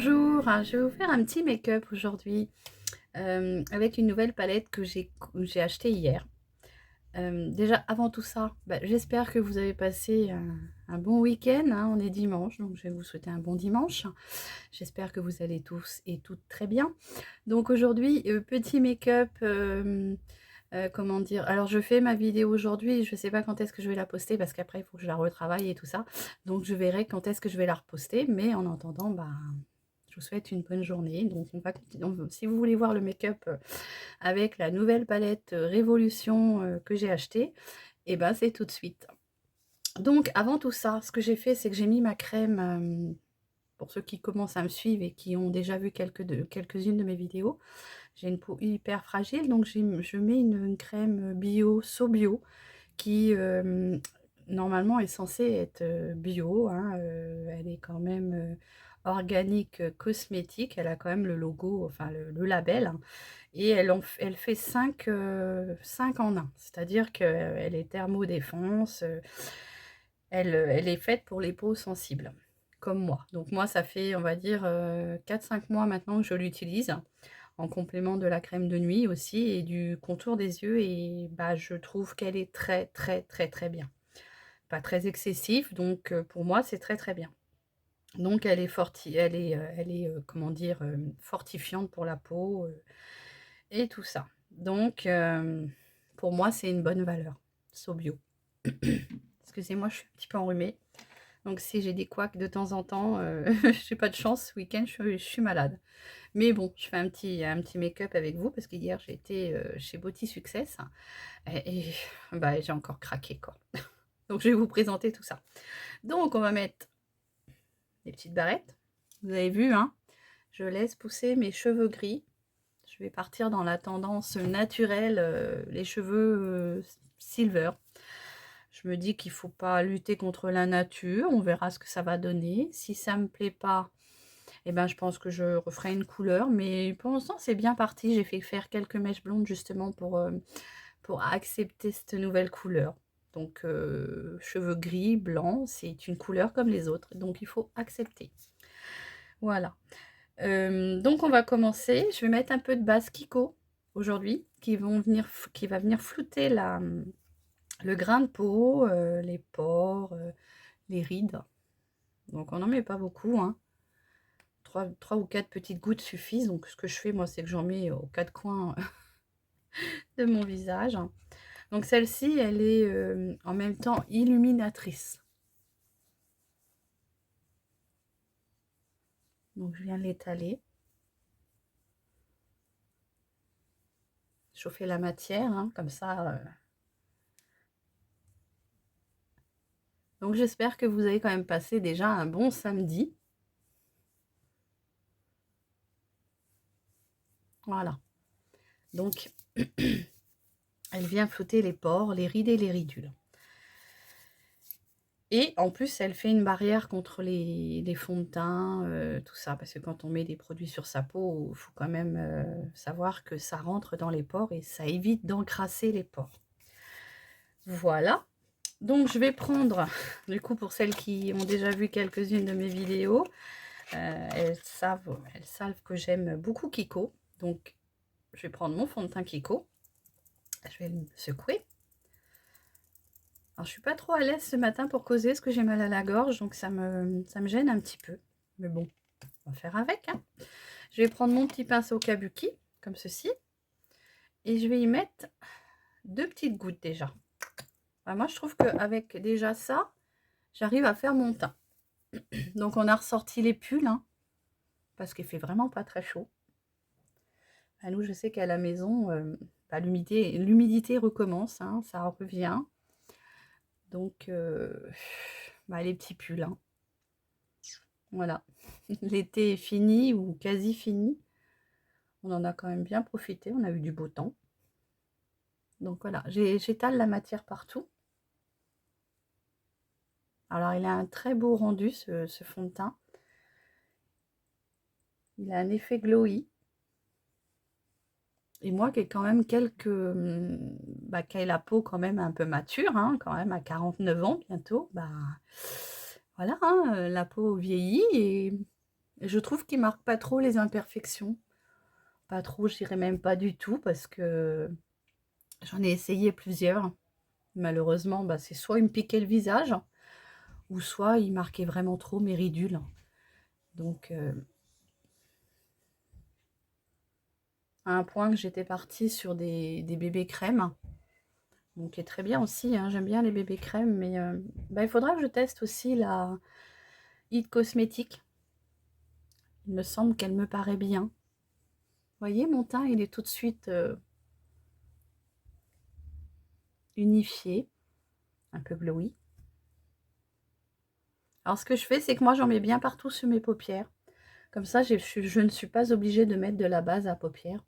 Bonjour, je vais vous faire un petit make-up aujourd'hui avec une nouvelle palette que j'ai achetée hier. Déjà, avant tout ça, j'espère que vous avez passé un bon week-end, hein. On est dimanche, donc je vais vous souhaiter un bon dimanche. J'espère que vous allez tous et toutes très bien. Donc aujourd'hui, petit make-up, comment dire? Alors je fais ma vidéo aujourd'hui, je ne sais pas quand est-ce que je vais la poster parce qu'après il faut que je la retravaille et tout ça. Donc je verrai quand est-ce que je vais la reposter, mais en attendant, je vous souhaite une bonne journée. Donc on va continuer. Si vous voulez voir le make-up avec la nouvelle palette Révolution que j'ai achetée, et ben c'est tout de suite. Donc avant tout ça, ce que j'ai fait, c'est que j'ai mis ma crème, pour ceux qui commencent à me suivre et qui ont déjà vu quelques-unes de mes vidéos. J'ai une peau hyper fragile, donc je mets une crème bio, So-Bio, qui normalement est censée être bio, hein, elle est quand même organique, cosmétique, elle a quand même le logo, enfin le label, hein, et elle fait 5 en un, c'est-à-dire qu'elle est thermodéfense, elle est faite pour les peaux sensibles, comme moi. Donc moi, ça fait, on va dire, 4-5 mois maintenant que je l'utilise, en complément de la crème de nuit aussi et du contour des yeux, et je trouve qu'elle est très, très, très, très bien. Pas très excessif, donc pour moi, c'est très, très bien. Donc comment dire? Fortifiante pour la peau, et tout ça. Donc pour moi, c'est une bonne valeur, So-Bio. Excusez-moi, je suis un petit peu enrhumée. Donc si j'ai des couacs de temps en temps, j'ai pas de chance, ce week-end, je suis malade. Mais bon, je fais un petit make-up avec vous parce qu'hier, j'ai été chez Beauty Success et j'ai encore craqué, quoi. Donc je vais vous présenter tout ça. Donc on va mettre des petites barrettes. Vous avez vu, hein, je laisse pousser mes cheveux gris. Je vais partir dans la tendance naturelle, les cheveux silver. Je me dis qu'il ne faut pas lutter contre la nature. On verra ce que ça va donner. Si ça ne me plaît pas, eh ben, je pense que je referai une couleur. Mais pour l'instant, c'est bien parti. J'ai fait faire quelques mèches blondes justement pour accepter cette nouvelle couleur. Donc, cheveux gris, blanc, c'est une couleur comme les autres. Donc, il faut accepter. Voilà. Donc, on va commencer. Je vais mettre un peu de base Kiko aujourd'hui qui va venir flouter le grain de peau, les pores, les rides. Donc on n'en met pas beaucoup, hein. 3 ou 4 petites gouttes suffisent. Donc ce que je fais, moi, c'est que j'en mets aux 4 coins de mon visage. Donc celle-ci, elle est en même temps illuminatrice. Donc je viens l'étaler. Chauffer la matière, hein, comme ça. Donc j'espère que vous avez quand même passé déjà un bon samedi. Voilà. Donc elle vient flouter les pores, les rides et les ridules. Et en plus, elle fait une barrière contre les fonds de teint, tout ça. Parce que quand on met des produits sur sa peau, il faut quand même savoir que ça rentre dans les pores et ça évite d'encrasser les pores. Voilà. Donc je vais prendre, du coup, pour celles qui ont déjà vu quelques-unes de mes vidéos, elles savent que j'aime beaucoup Kiko. Donc je vais prendre mon fond de teint Kiko. Je vais le secouer. Alors, je suis pas trop à l'aise ce matin pour causer parce que j'ai mal à la gorge, donc ça me gêne un petit peu. Mais bon, on va faire avec, hein. Je vais prendre mon petit pinceau kabuki, comme ceci, et je vais y mettre 2 petites gouttes déjà. Enfin, moi, je trouve qu'avec déjà ça, j'arrive à faire mon teint. Donc, on a ressorti les pulls, hein, parce qu'il fait vraiment pas très chaud. À nous, je sais qu'à la maison, l'humidité recommence, hein, ça revient. Donc, les petits pulls, hein. Voilà, l'été est fini ou quasi fini. On en a quand même bien profité, on a eu du beau temps. Donc voilà, j'étale la matière partout. Alors il a un très beau rendu ce fond de teint. Il a un effet glowy. Et moi qui ai quand même qui ai la peau quand même un peu mature, hein, quand même à 49 ans bientôt, voilà, hein, la peau vieillit Et je trouve qu'il marque pas trop les imperfections. Pas trop, je dirais même pas du tout, parce que j'en ai essayé plusieurs. Malheureusement, bah, c'est soit il me piquait le visage, ou soit il marquait vraiment trop mes ridules. Donc, à un point que j'étais partie sur des bébés crèmes. Donc, qui est très bien aussi, hein, j'aime bien les bébés crèmes, mais bah, il faudra que je teste aussi la It Cosmétique. Il me semble qu'elle me paraît bien. Vous voyez, mon teint, il est tout de suite unifié, un peu glowy. Alors, ce que je fais, c'est que moi, j'en mets bien partout sur mes paupières. Comme ça, je ne suis pas obligée de mettre de la base à paupières.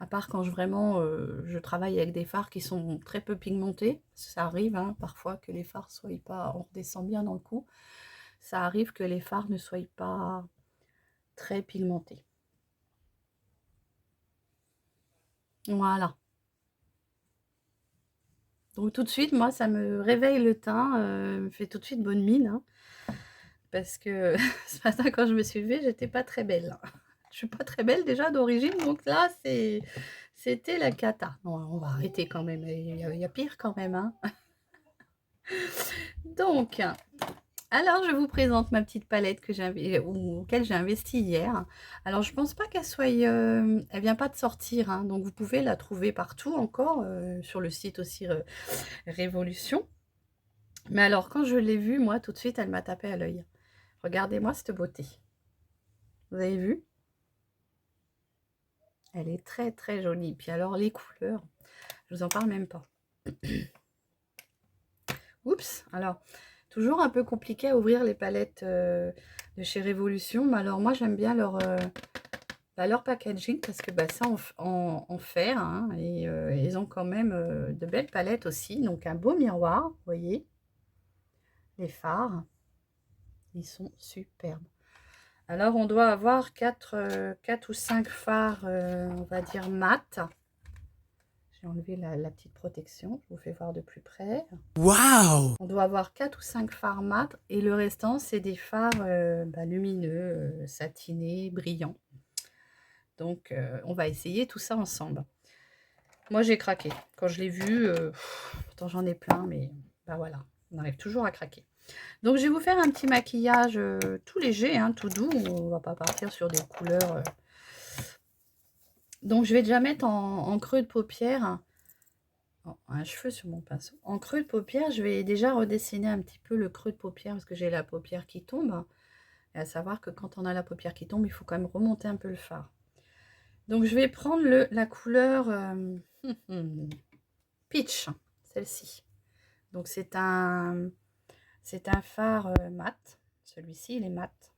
À part quand vraiment je travaille avec des fards qui sont très peu pigmentés. Ça arrive hein, parfois que les fards soient pas, on redescend bien dans le cou. Ça arrive que les fards ne soient pas très pigmentés. Voilà. Donc tout de suite, moi, ça me réveille le teint, me fait tout de suite bonne mine. Hein, parce que ce matin, quand je me suis levée, j'étais pas très belle. Je suis pas très belle déjà d'origine, donc là, c'était la cata. Non, on va arrêter quand même, il y a pire quand même. Hein. Donc, alors je vous présente ma petite palette auquel j'ai investi hier. Alors je pense pas qu'elle soit, elle vient pas de sortir, hein, donc vous pouvez la trouver partout encore, sur le site aussi Révolution. Mais alors quand je l'ai vue, moi tout de suite, elle m'a tapé à l'œil. Regardez-moi cette beauté. Vous avez vu? Elle est très très jolie. Puis alors les couleurs, je vous en parle même pas. Oups, alors toujours un peu compliqué à ouvrir les palettes de chez Révolution, mais alors moi j'aime bien leur packaging parce que bah, ça en fer, hein, et ils ont quand même de belles palettes aussi, donc un beau miroir, vous voyez, les fards, ils sont superbes. Alors on doit avoir 4 ou 5 fards, on va dire mat. J'ai enlevé la petite protection, je vous fais voir de plus près. Waouh! On doit avoir 4 ou 5 fards mat et le restant, c'est des fards bah, lumineux, satinés, brillants. Donc, on va essayer tout ça ensemble. Moi, j'ai craqué. Quand je l'ai vu, pourtant j'en ai plein, mais bah voilà, on arrive toujours à craquer. Donc, je vais vous faire un petit maquillage tout léger, hein, tout doux. On va pas partir sur des couleurs. Donc, je vais déjà mettre en creux de paupière un cheveu sur mon pinceau. En creux de paupière, je vais déjà redessiner un petit peu le creux de paupière parce que j'ai la paupière qui tombe. Et à savoir que quand on a la paupière qui tombe, il faut quand même remonter un peu le fard. Donc, je vais prendre la couleur Peach, celle-ci. Donc, c'est un fard mat. Celui-ci, il est mat.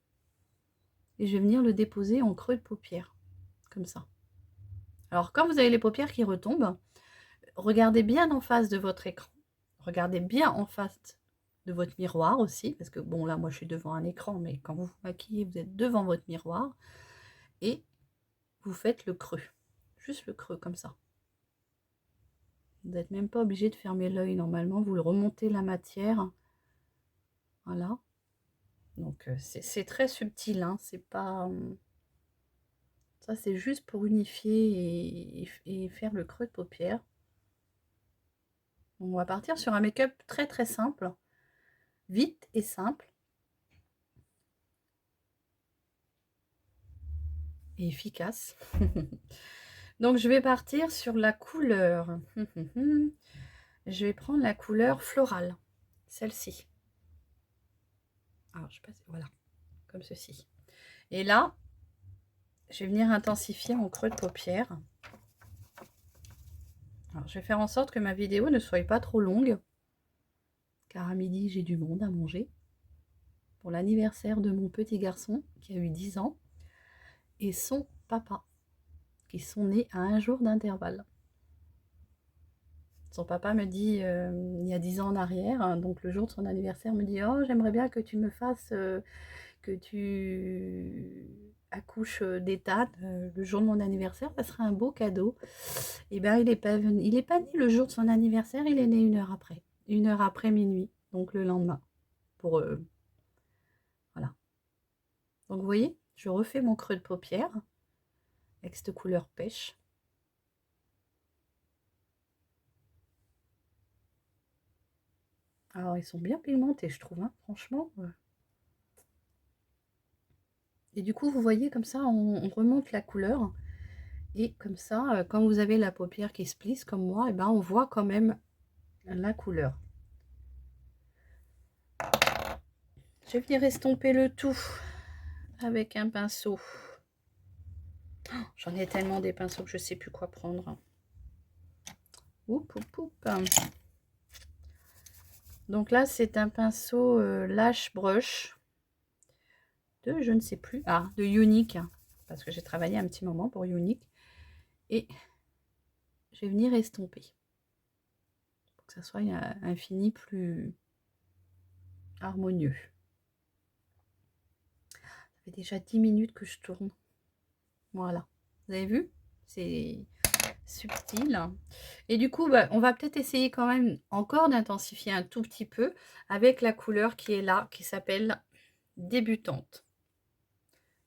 Et je vais venir le déposer en creux de paupière, comme ça. Alors, quand vous avez les paupières qui retombent, regardez bien en face de votre écran. Regardez bien en face de votre miroir aussi, parce que bon, là, moi, je suis devant un écran, mais quand vous vous maquillez, vous êtes devant votre miroir. Et vous faites le creux. Juste le creux, comme ça. Vous n'êtes même pas obligé de fermer l'œil. Normalement, vous remontez la matière. Voilà. Donc, c'est très subtil. Hein. C'est pas... ça, c'est juste pour unifier et faire le creux de paupière. On va partir sur un make-up très très simple. Vite et simple. Et efficace. Donc, je vais partir sur la couleur. Je vais prendre la couleur florale. Celle-ci. Alors, je passe... Voilà. Comme ceci. Et là, je vais venir intensifier mon creux de paupière. Alors, je vais faire en sorte que ma vidéo ne soit pas trop longue. Car à midi, j'ai du monde à manger. Pour l'anniversaire de mon petit garçon qui a eu 10 ans. Et son papa. Qui sont nés à 1 jour d'intervalle. Son papa me dit, il y a 10 ans en arrière, hein, donc le jour de son anniversaire, me dit « Oh, j'aimerais bien que tu me fasses, que tu accouches d'Ethan le jour de mon anniversaire, ça serait un beau cadeau. » Et bien, il n'est pas né le jour de son anniversaire, il est né 1 heure après. 1 heure après minuit, donc le lendemain. Voilà. Donc, vous voyez, Je refais mon creux de paupière avec cette couleur pêche. Alors, ils sont bien pigmentés, je trouve, hein, franchement. Et du coup, vous voyez, comme ça, on remonte la couleur. Et comme ça, quand vous avez la paupière qui se plisse, comme moi, et ben, on voit quand même la couleur. Je vais venir estomper le tout avec un pinceau. Oh, j'en ai tellement des pinceaux que je ne sais plus quoi prendre. Oup, oup, oup. Donc là, c'est un pinceau Lash Brush de je ne sais plus. Ah, de Unique. Parce que j'ai travaillé un petit moment pour Unique. Et je vais venir estomper. Pour que ça soit un fini plus harmonieux. Ça fait déjà 10 minutes que je tourne. Voilà. Vous avez vu? C'est subtil. Et du coup, bah, on va peut-être essayer quand même encore d'intensifier un tout petit peu avec la couleur qui est là, qui s'appelle Débutante.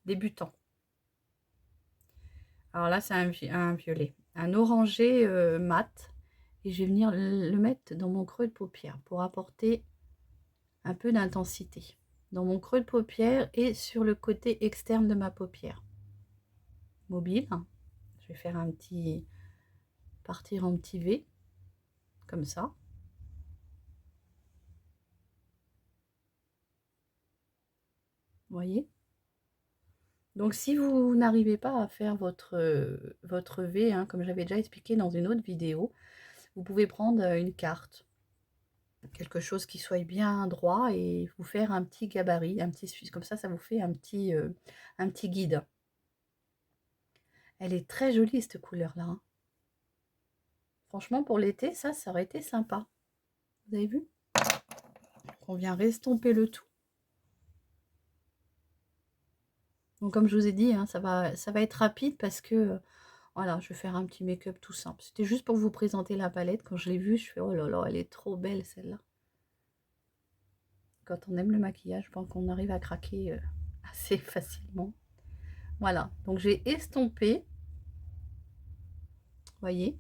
Débutant. Alors là, c'est un violet. Un orangé mat. Et je vais venir le mettre dans mon creux de paupière pour apporter un peu d'intensité. Dans mon creux de paupière et sur le côté externe de ma paupière. Mobile. Je vais faire un petit... partir en petit V. Comme ça. Vous voyez? Donc si vous n'arrivez pas à faire votre V, hein, comme j'avais déjà expliqué dans une autre vidéo, vous pouvez prendre une carte. Quelque chose qui soit bien droit et vous faire un petit gabarit, un petit comme ça vous fait un petit guide. Elle est très jolie cette couleur-là. Hein. Franchement, pour l'été, ça aurait été sympa. Vous avez vu? On vient restomper le tout. Donc comme je vous ai dit, hein, ça va être rapide parce que voilà, je vais faire un petit make-up tout simple. C'était juste pour vous présenter la palette. Quand je l'ai vue, je fais oh là là, elle est trop belle celle-là. Quand on aime le maquillage, je pense qu'on arrive à craquer assez facilement. Voilà, donc j'ai estompé. Vous voyez?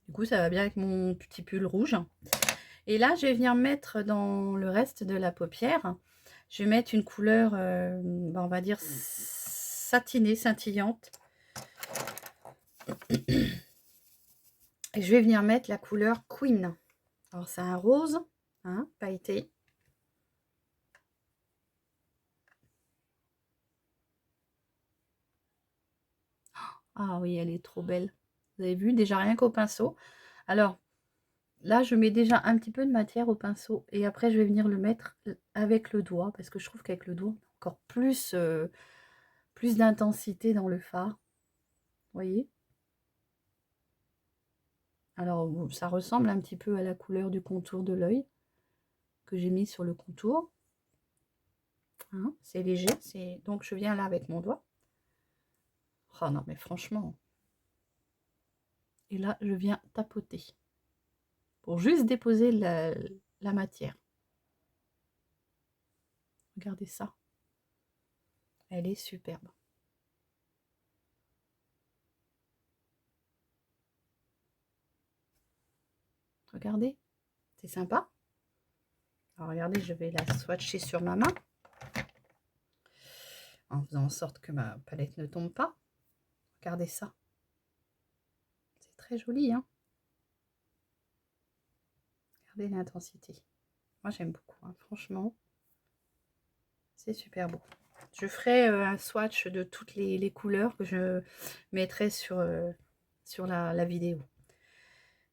Du coup, ça va bien avec mon petit pull rouge. Et là, je vais venir mettre dans le reste de la paupière. Je vais mettre une couleur, on va dire satinée, scintillante. Et je vais venir mettre la couleur Queen. Alors, c'est un rose, hein, pailleté. Ah oui, elle est trop belle. Vous avez vu, déjà rien qu'au pinceau. Alors, là, je mets déjà un petit peu de matière au pinceau. Et après, je vais venir le mettre avec le doigt. Parce que je trouve qu'avec le doigt, on a encore plus, plus d'intensité dans le fard. Vous voyez? Alors, ça ressemble un petit peu à la couleur du contour de l'œil que j'ai mis sur le contour. Hein, c'est léger. Donc, je viens là avec mon doigt. Oh non, mais franchement. Et là, je viens tapoter. Pour juste déposer la matière. Regardez ça. Elle est superbe. Regardez. C'est sympa. Alors, regardez, je vais la swatcher sur ma main. En faisant en sorte que ma palette ne tombe pas. Regardez ça. C'est très joli, hein. Regardez l'intensité. Moi, j'aime beaucoup, hein. Franchement. C'est super beau. Je ferai un swatch de toutes les couleurs que je mettrai sur la vidéo.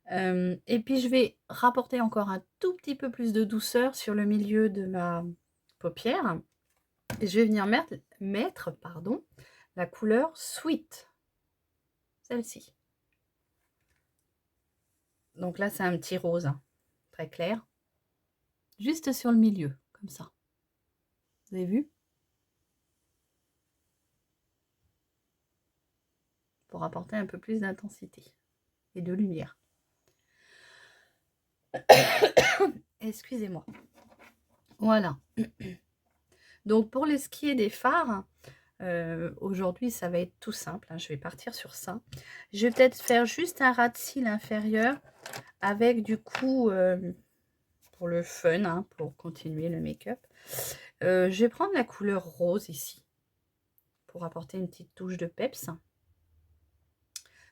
Et puis, je vais rapporter encore un tout petit peu plus de douceur sur le milieu de ma paupière. Et je vais venir mettre la couleur Sweet. Celle-ci. Donc là, c'est un petit rose, hein, très clair. Juste sur le milieu, comme ça. Vous avez vu? Pour apporter un peu plus d'intensité et de lumière. Excusez-moi. Voilà. Donc pour ce qui est des fards, aujourd'hui ça va être tout simple, hein, je vais partir sur ça. Je vais peut-être faire juste un ras de cils inférieur avec du coup, pour le fun, hein, pour continuer le make-up, je vais prendre la couleur rose ici, pour apporter une petite touche de peps.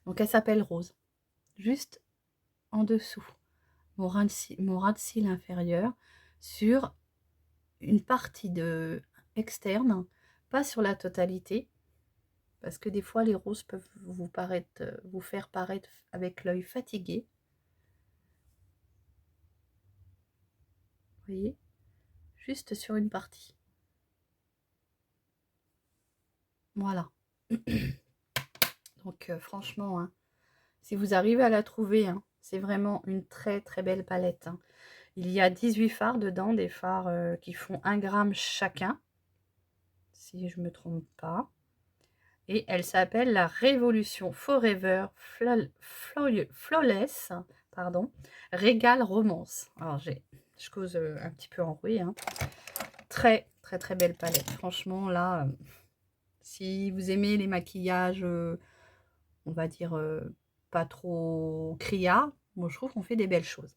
Donc elle s'appelle Rose, juste en dessous, mon ras de cils inférieur, sur une partie externe, pas sur la totalité, parce que des fois les roses peuvent vous faire paraître avec l'œil fatigué. Vous voyez, juste sur une partie. Voilà. Donc franchement, hein, si vous arrivez à la trouver, hein, c'est vraiment une très très belle palette, hein. Il y a 18 fards dedans, des fards qui font 1 gramme chacun, si je ne me trompe pas. Et elle s'appelle la Révolution Forever Flawless, pardon, Régal Romance. Alors je cause un petit peu en bruit, hein. Très très très belle palette. Franchement là, si vous aimez les maquillages, on va dire pas trop criards, moi je trouve qu'on fait des belles choses.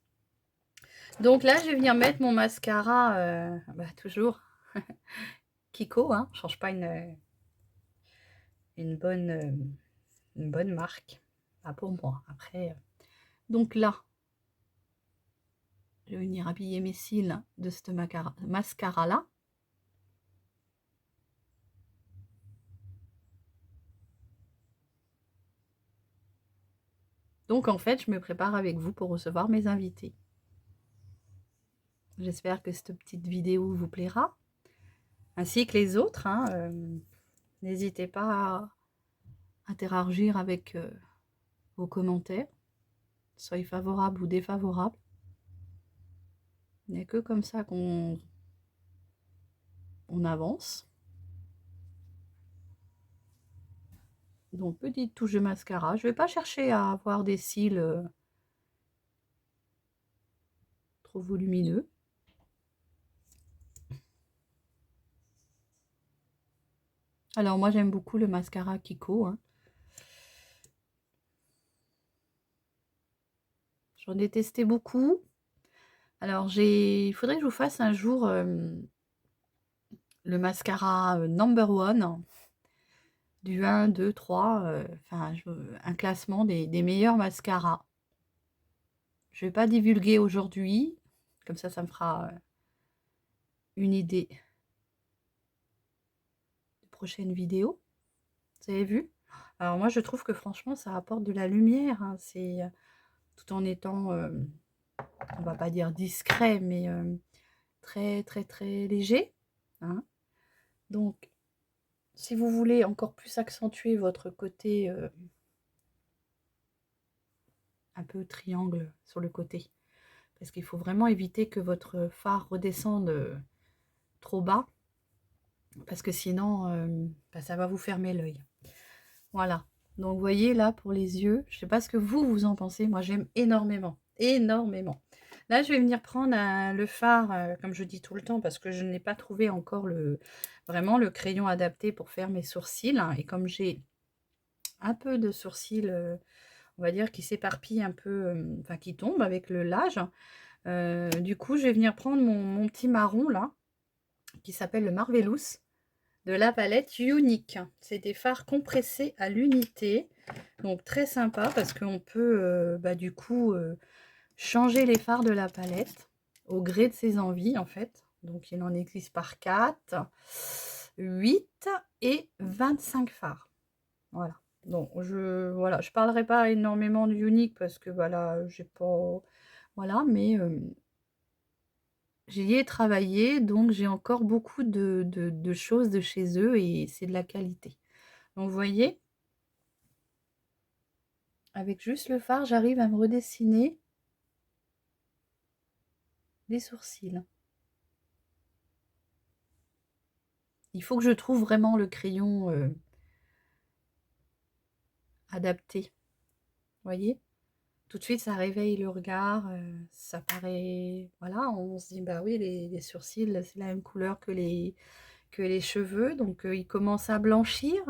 Donc là, je vais venir mettre mon mascara, toujours Kiko, hein, change pas une bonne marque. Pas pour moi. Après, donc là, je vais venir habiller mes cils de ce mascara-là. Donc en fait, je me prépare avec vous pour recevoir mes invités. J'espère que cette petite vidéo vous plaira, ainsi que les autres, hein, n'hésitez pas à interagir avec vos commentaires, soyez favorables ou défavorables. Il n'y a que comme ça qu'on avance. Donc petite touche de mascara. Je ne vais pas chercher à avoir des cils trop volumineux. Alors moi j'aime beaucoup le mascara Kiko, hein. J'en ai testé beaucoup. Alors il faudrait que je vous fasse un jour le mascara number one, du 1, 2, 3, enfin un classement des meilleurs mascaras. Je ne vais pas divulguer aujourd'hui, comme ça me fera une idée de prochaine vidéo. Vous avez vu? Alors moi je trouve que franchement ça apporte de la lumière, hein. C'est tout en étant, on va pas dire discret, mais très très très léger, hein. Donc si vous voulez encore plus accentuer votre côté un peu triangle sur le côté, parce qu'il faut vraiment éviter que votre fard redescende trop bas, parce que sinon ça va vous fermer l'œil. Voilà, donc vous voyez là pour les yeux, je sais pas ce que vous en pensez, moi j'aime énormément, énormément. Là je vais venir prendre le fard, comme je dis tout le temps, parce que je n'ai pas trouvé encore vraiment le crayon adapté pour faire mes sourcils, hein. Et comme j'ai un peu de sourcils, on va dire, qui s'éparpillent un peu, enfin qui tombent avec l'âge, du coup je vais venir prendre mon petit marron là, qui s'appelle le Marvelous, de la palette Unique. C'est des fards compressés à l'unité, donc très sympa parce qu'on peut du coup changer les fards de la palette au gré de ses envies en fait. Donc il en existe par 4, 8 et 25 fards. Voilà. Donc je parlerai pas énormément du Unique parce que voilà, j'ai pas, voilà, mais j'y ai travaillé, donc j'ai encore beaucoup de choses de chez eux et c'est de la qualité. Donc vous voyez, avec juste le fard, j'arrive à me redessiner les sourcils. Il faut que je trouve vraiment le crayon adapté. Vous voyez? Tout de suite, ça réveille le regard, ça paraît... Voilà, on se dit, bah oui, les sourcils, c'est la même couleur que que les cheveux. Donc, ils commencent à blanchir.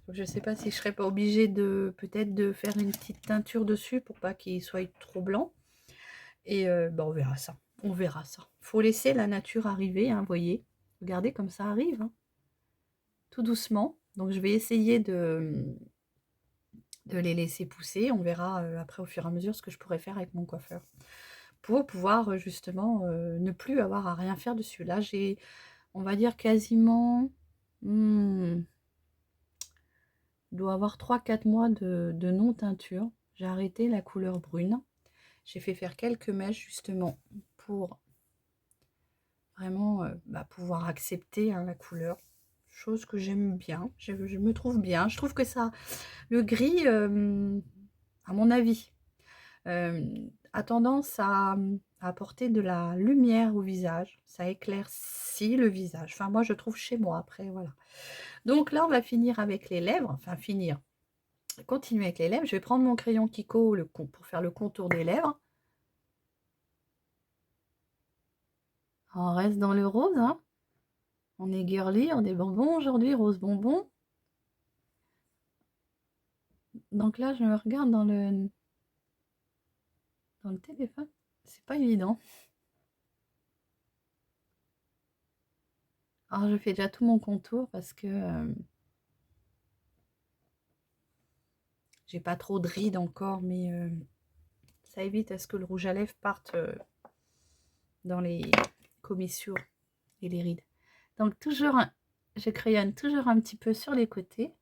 Donc, je ne sais pas si je serais pas obligée de peut-être de faire une petite teinture dessus pour pas qu'ils soient trop blancs. Et bah, on verra ça. On verra ça. Faut laisser la nature arriver, hein, voyez. Regardez comme ça arrive, hein, tout doucement. Donc, je vais essayer de les laisser pousser. On verra après au fur et à mesure ce que je pourrais faire avec mon coiffeur. Pour pouvoir justement ne plus avoir à rien faire dessus. Là, j'ai, on va dire quasiment, doit avoir 3-4 mois de non-teinture. J'ai arrêté la couleur brune. J'ai fait faire quelques mèches justement pour vraiment bah, pouvoir accepter hein, la couleur. Chose que j'aime bien, je me trouve bien. Je trouve que ça, le gris, à mon avis, a tendance à apporter de la lumière au visage. Ça éclaircit le visage. Enfin, moi, je trouve chez moi, après, voilà. Donc là, on va finir avec les lèvres. Enfin, finir. Continuer avec les lèvres. Je vais prendre mon crayon Kiko pour faire le contour des lèvres. On reste dans le rose, hein. On est girly, on est bonbon aujourd'hui, rose bonbon. Donc là, je me regarde dans le téléphone. C'est pas évident. Alors, je fais déjà tout mon contour parce que j'ai pas trop de rides encore, mais ça évite à ce que le rouge à lèvres parte dans les commissures et les rides. Donc, toujours, je crayonne toujours un petit peu sur les côtés.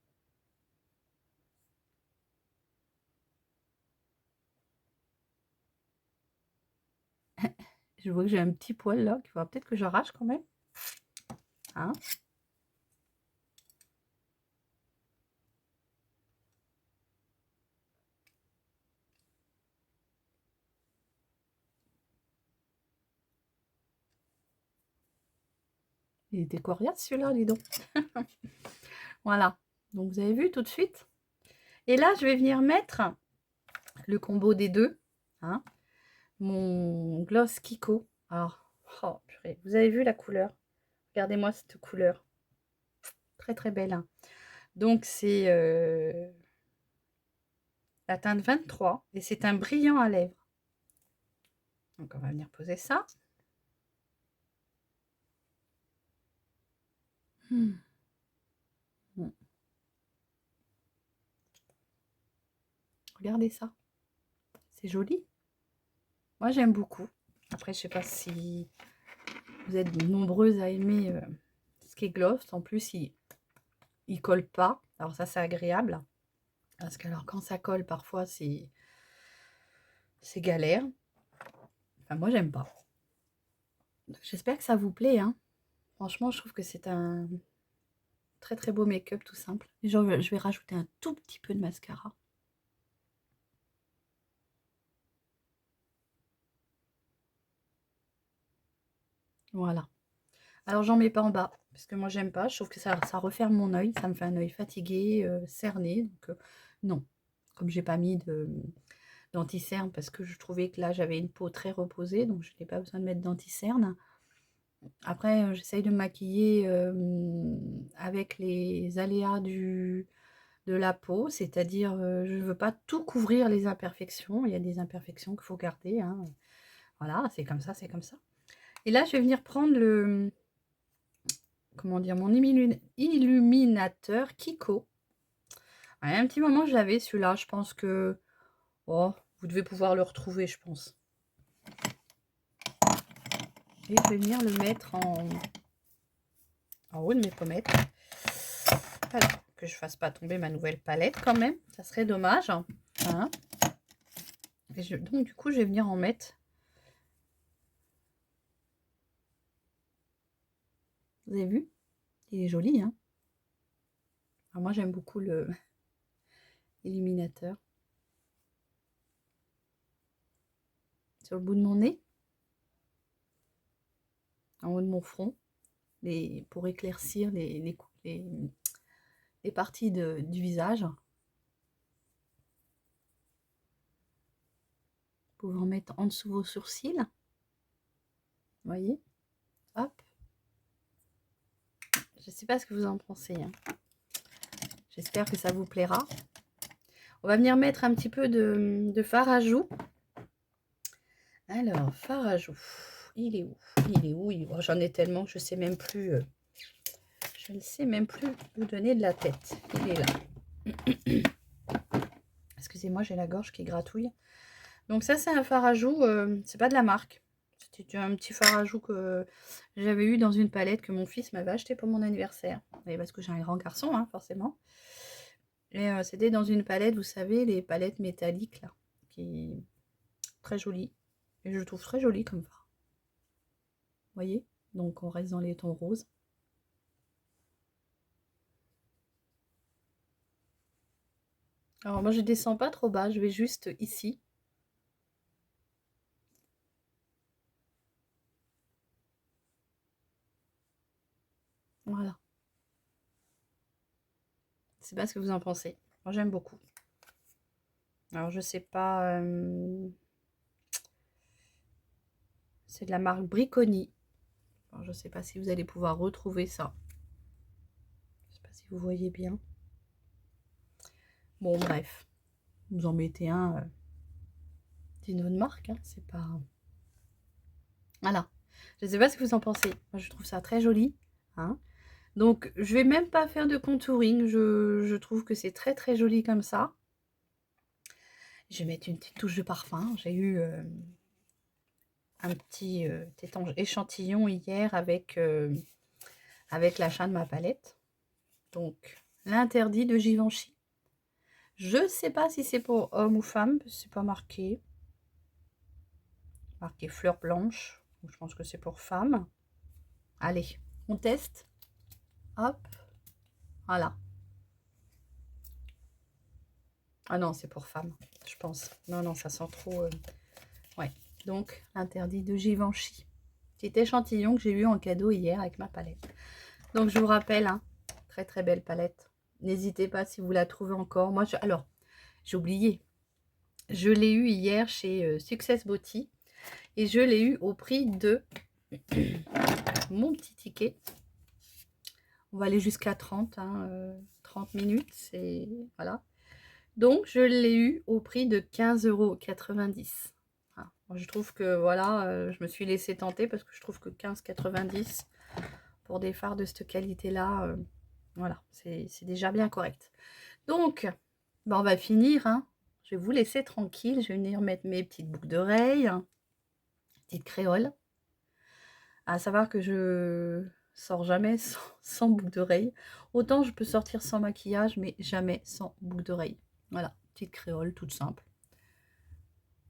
Je vois que j'ai un petit poil là, qu'il faudra peut-être que j'arrache quand même. Hein? Il était coriace celui-là, dis donc. Voilà. Donc, vous avez vu tout de suite. Et là, je vais venir mettre le combo des deux. Hein, mon gloss Kiko. Alors, oh, purée, vous avez vu la couleur? Regardez-moi cette couleur. Très très belle. Hein. Donc c'est la teinte 23 et c'est un brillant à lèvres. Donc on va venir poser ça. Hmm. Hmm. Regardez ça. C'est joli. Moi j'aime beaucoup. Après je sais pas si vous êtes nombreuses à aimer ce qui est gloss. En plus il colle pas. Alors ça c'est agréable. Parce que alors quand ça colle parfois c'est galère. Enfin moi j'aime pas. J'espère que ça vous plaît. Hein. Franchement je trouve que c'est un très très beau make-up tout simple. Je vais rajouter un tout petit peu de mascara. Voilà. Alors j'en mets pas en bas, parce que moi j'aime pas. Je trouve que ça referme mon œil. Ça me fait un œil fatigué, cerné. Donc non. Comme j'ai pas mis d'anti-cerne, parce que je trouvais que là j'avais une peau très reposée, donc je n'ai pas besoin de mettre d'anti-cerne. Après, j'essaye de me maquiller avec les aléas de la peau, c'est-à-dire je ne veux pas tout couvrir les imperfections. Il y a des imperfections qu'il faut garder. Hein. Voilà, c'est comme ça, c'est comme ça. Et là, je vais venir prendre le, comment dire, mon illuminateur Kiko. Il y a un petit moment, je l'avais celui-là. Je pense que, oh, vous devez pouvoir le retrouver, je pense. Et je vais venir le mettre en haut de mes pommettes. Alors, que je ne fasse pas tomber ma nouvelle palette quand même. Ça serait dommage. Hein. Et donc, du coup, je vais venir en mettre. Vous avez vu? Il est joli, hein? Alors, moi, j'aime beaucoup le illuminateur. Sur le bout de mon nez. En haut de mon front. Pour éclaircir les parties du visage. Vous pouvez en mettre en dessous vos sourcils. Vous voyez? Hop. Je ne sais pas ce que vous en pensez. Hein. J'espère que ça vous plaira. On va venir mettre un petit peu de fard à joues. Alors, fard à joues. Il est où? Il est où? Oh, j'en ai tellement que je ne sais même plus. Je ne sais même plus vous donner de la tête. Il est là. Excusez-moi, j'ai la gorge qui gratouille. Donc ça, c'est un fard à joues. C'est pas de la marque. C'était un petit fard à joues que j'avais eu dans une palette que mon fils m'avait acheté pour mon anniversaire. Et parce que j'ai un grand garçon, hein, forcément. Et c'était dans une palette, vous savez, les palettes métalliques, là. Qui est très jolie. Et je le trouve très joli comme fard. Vous voyez? Donc on reste dans les tons roses. Alors moi je descends pas trop bas, je vais juste ici. Voilà. Je sais pas ce que vous en pensez. Moi j'aime beaucoup. Alors je sais pas. C'est de la marque Briconi. Alors, je sais pas si vous allez pouvoir retrouver ça. Je sais pas si vous voyez bien. Bon bref. Vous en mettez un d'une autre marque. Hein. C'est pas. Voilà. Je sais pas ce que vous en pensez. Moi je trouve ça très joli. Hein. Donc, je vais même pas faire de contouring. Je trouve que c'est très très joli comme ça. Je vais mettre une petite touche de parfum. J'ai eu un petit échantillon hier avec l'achat de ma palette. Donc, l'interdit de Givenchy. Je sais pas si c'est pour homme ou femme. C'est pas marqué. Marqué fleur blanche. Donc, je pense que c'est pour femme. Allez, on teste. Hop. Voilà. Ah non, c'est pour femme, je pense. Non, non, ça sent trop... Ouais, donc, interdit de Givenchy. Petit échantillon que j'ai eu en cadeau hier avec ma palette. Donc, je vous rappelle, hein, très très belle palette. N'hésitez pas si vous la trouvez encore. Moi, alors, j'ai oublié. Je l'ai eu hier chez Success Beauty. Et je l'ai eu au prix de mon petit ticket. On va aller jusqu'à 30, hein, 30 minutes. C'est... Voilà. Donc, je l'ai eu au prix de 15,90 €. Ah, moi, je trouve que, voilà, je me suis laissée tenter parce que je trouve que 15,90 € pour des fards de cette qualité-là, voilà, c'est déjà bien correct. Donc, ben, on va finir, hein. Je vais vous laisser tranquille. Je vais venir mettre mes petites boucles d'oreilles, petites créoles. À savoir que je sors jamais sans boucle d'oreille. Autant je peux sortir sans maquillage, mais jamais sans boucle d'oreille. Voilà, petite créole toute simple.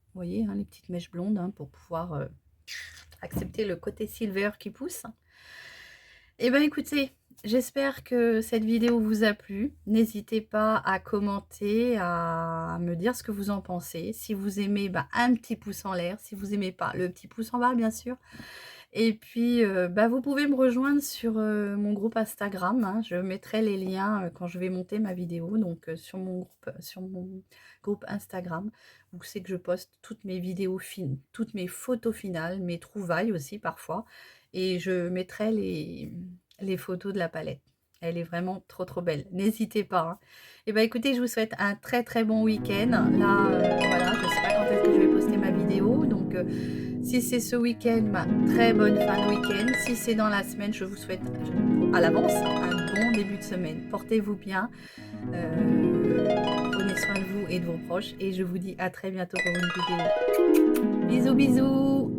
Vous voyez, hein, les petites mèches blondes hein, pour pouvoir accepter le côté silver qui pousse. Et bien écoutez, j'espère que cette vidéo vous a plu. N'hésitez pas à commenter, à me dire ce que vous en pensez. Si vous aimez, ben, un petit pouce en l'air. Si vous n'aimez pas, le petit pouce en bas bien sûr. Et puis, vous pouvez me rejoindre sur mon groupe Instagram. Hein. Je mettrai les liens quand je vais monter ma vidéo. Donc, sur mon groupe Instagram. Vous savez que je poste toutes mes vidéos fines, toutes mes photos finales, mes trouvailles aussi parfois. Et je mettrai les photos de la palette. Elle est vraiment trop trop belle. N'hésitez pas. Hein. Et bien écoutez, je vous souhaite un très très bon week-end. Là, voilà, je ne sais pas quand est-ce que je vais poster ma vidéo. Donc, si c'est ce week-end, très bonne fin de week-end. Si c'est dans la semaine, je vous souhaite à l'avance un bon début de semaine. Portez-vous bien. Prenez soin de vous et de vos proches. Et je vous dis à très bientôt pour une vidéo. Bisous, bisous.